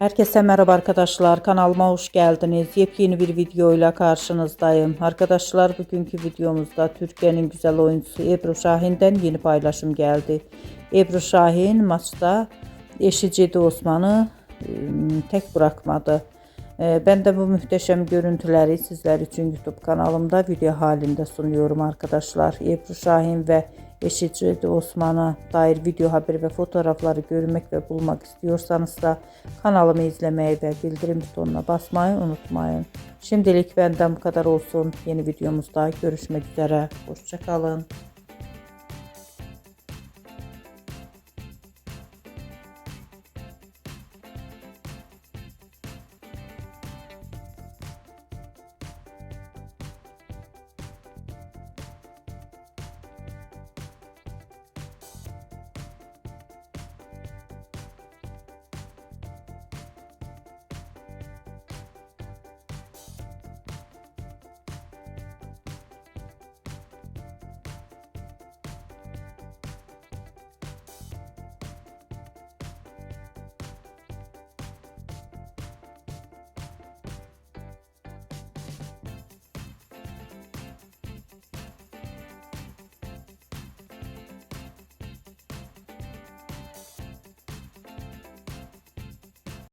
Herkese merhaba arkadaşlar. Kanalıma hoş geldiniz. Yepyeni bir videoyla karşınızdayım. Arkadaşlar bugünkü videomuzda Türkiye'nin güzel oyuncusu Ebru Şahin'den yeni paylaşım geldi. Ebru Şahin maçta eşi Cedi Osman'ı tek bırakmadı. Ben de bu muhteşem görüntüleri sizler için YouTube kanalımda video halinde sunuyorum arkadaşlar. Ebru Şahin ve eşi Cedi Osman'a dair video haberi ve fotoğrafları görmek ve bulmak istiyorsanız da kanalımı izlemeyi ve bildirim butonuna basmayı unutmayın. Şimdilik benden bu kadar olsun. Yeni videomuzda görüşmek üzere. Hoşça kalın.